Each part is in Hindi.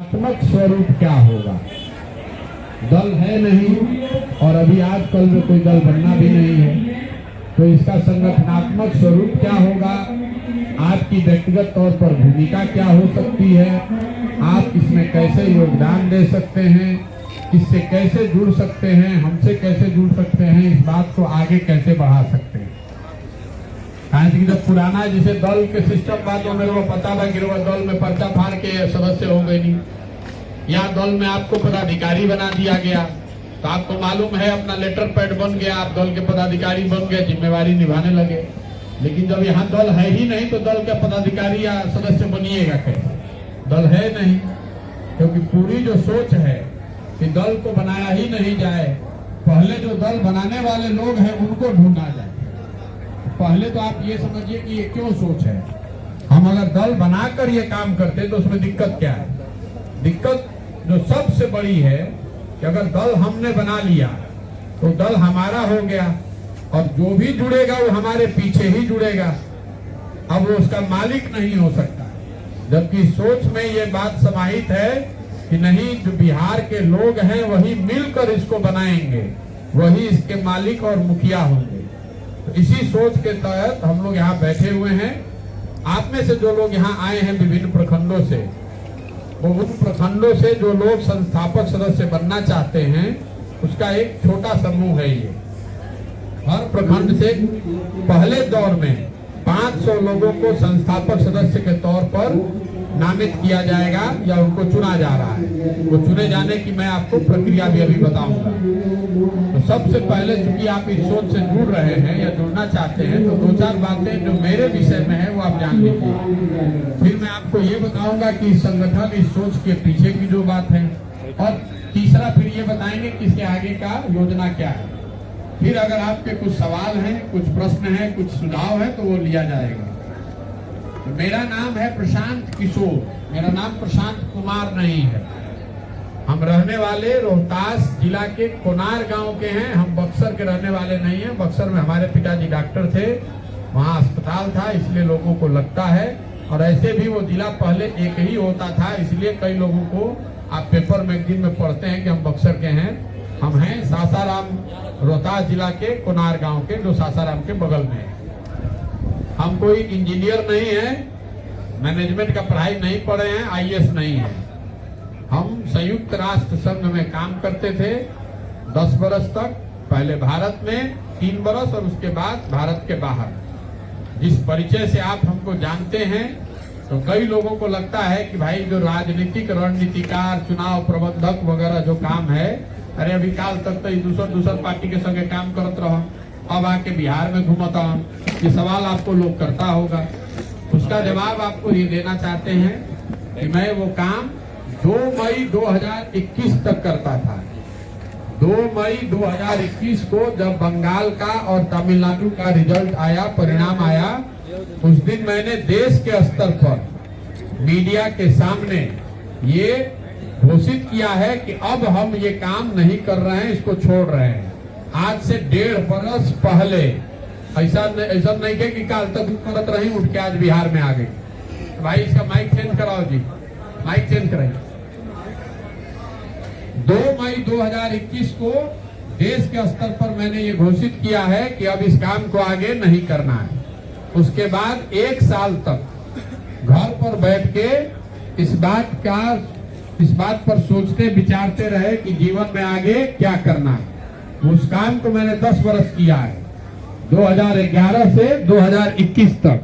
संगठनात्मक स्वरूप क्या होगा। दल है नहीं और अभी आजकल में कोई दल बनना भी नहीं है, तो इसका संगठनात्मक स्वरूप क्या होगा, आपकी व्यक्तिगत तौर पर भूमिका क्या हो सकती है, आप इसमें कैसे योगदान दे सकते हैं, इससे कैसे जुड़ सकते हैं, हमसे कैसे जुड़ सकते हैं, इस बात को आगे कैसे बढ़ा सकते हैं। कि जब पुराना जैसे दल के सिस्टम बात हो, मेरे को पता था कि दल में पर्चा फाड़ के सदस्य हो गए नहीं, या दल में आपको पदाधिकारी बना दिया गया तो आपको मालूम है अपना लेटर पैड बन गया, आप दल के पदाधिकारी बन गए, जिम्मेवारी निभाने लगे। लेकिन जब यहाँ दल है ही नहीं तो दल के पदाधिकारी या सदस्य बनिएगा कैसे, दल है नहीं। क्योंकि पूरी जो सोच है कि दल को बनाया ही नहीं जाए, पहले जो दल बनाने वाले लोग हैं उनको ढूंढा जाए। पहले तो आप ये समझिए कि ये क्यों सोच है। हम अगर दल बनाकर ये काम करते तो उसमें दिक्कत क्या है। दिक्कत जो सबसे बड़ी है कि अगर दल हमने बना लिया तो दल हमारा हो गया और जो भी जुड़ेगा वो हमारे पीछे ही जुड़ेगा, अब वो उसका मालिक नहीं हो सकता। जबकि सोच में ये बात समाहित है कि नहीं, जो बिहार के लोग हैं वही मिलकर इसको बनाएंगे, वही इसके मालिक और मुखिया होंगे। तो इसी सोच के तहत हम लोग यहाँ बैठे हुए हैं। आप में से जो लोग यहाँ आए हैं विभिन्न प्रखंडों से, वो उन प्रखंडों से जो लोग संस्थापक सदस्य बनना चाहते हैं उसका एक छोटा समूह है। ये हर प्रखंड से पहले दौर में 500 लोगों को संस्थापक सदस्य के तौर पर नामित किया जाएगा या उनको चुना जा रहा है। वो चुने जाने की मैं आपको प्रक्रिया भी अभी बताऊंगा। तो सबसे पहले चूंकि आप इस सोच से जुड़ रहे हैं या जुड़ना चाहते हैं तो 2-4 बातें जो मेरे विषय में है वो आप जान लीजिए। फिर मैं आपको ये बताऊंगा कि इस संगठन, इस सोच के पीछे की जो बात है, और तीसरा फिर ये बताएंगे कि इसके आगे का योजना क्या है। फिर अगर आपके कुछ सवाल हैं, कुछ प्रश्न हैं, कुछ सुझाव है तो वो लिया जाएगा। तो मेरा नाम है प्रशांत किशोर, मेरा नाम प्रशांत कुमार नहीं है। हम रहने वाले रोहतास जिला के कोनार गांव के हैं, हम बक्सर के रहने वाले नहीं हैं। बक्सर में हमारे पिताजी डॉक्टर थे, वहाँ अस्पताल था, इसलिए लोगों को लगता है। और ऐसे भी वो जिला पहले एक ही होता था, इसलिए कई लोगों को आप पेपर मैगजीन में पढ़ते हैं कि हम बक्सर के हैं। हम हैं सासाराम, रोहतास जिला के कोनार गांव के, जो सासाराम के बगल में है। हम कोई इंजीनियर नहीं है, मैनेजमेंट का पढ़ाई नहीं पढ़े हैं, IAS नहीं है। हम संयुक्त राष्ट्र संघ में काम करते थे 10 बरस तक, पहले भारत में 3 बरस और उसके बाद भारत के बाहर। जिस परिचय से आप हमको जानते हैं तो कई लोगों को लगता है कि भाई जो राजनीतिक रणनीतिकार, चुनाव प्रबंधक वगैरह जो काम है, अरे अभी काल तक तो दूसर पार्टी के संगे काम करत रहो, अब आके बिहार में घूमता हूँ, ये सवाल आपको लोग करता होगा। उसका जवाब आपको ये देना चाहते हैं कि मैं वो काम 2 मई 2021 तक करता था। 2 मई 2021 को जब बंगाल का और तमिलनाडु का रिजल्ट आया, परिणाम आया, उस दिन मैंने देश के स्तर पर मीडिया के सामने ये घोषित किया है कि अब हम ये काम नहीं कर रहे हैं, इसको छोड़ रहे हैं। आज से 1.5 बरस पहले ऐसा नहीं है कि काल तक करत रही, उठ के आज बिहार में आ गई। भाई इसका माइक चेंज कराओ जी, माइक चेंज कराइए। 2 मई 2021 को देश के स्तर पर मैंने ये घोषित किया है कि अब इस काम को आगे नहीं करना है। उसके बाद 1 साल तक घर पर बैठ के इस बात पर सोचते विचारते रहे कि जीवन में आगे क्या करना है। उस काम को मैंने 10 बरस किया है, 2011 से 2021 तक।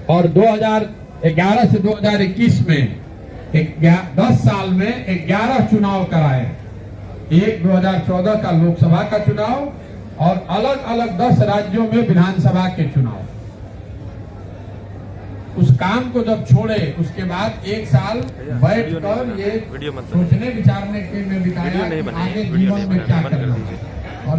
और 2011 से 2021 में 10 साल में 11 चुनाव कराए। एक 2014 का लोकसभा का चुनाव और अलग अलग 10 राज्यों में विधानसभा के चुनाव। उस काम को जब छोड़े उसके बाद 1 साल बैठकर ये सोचने विचारने के में बिताया आगे जीवन में क्या करना है। और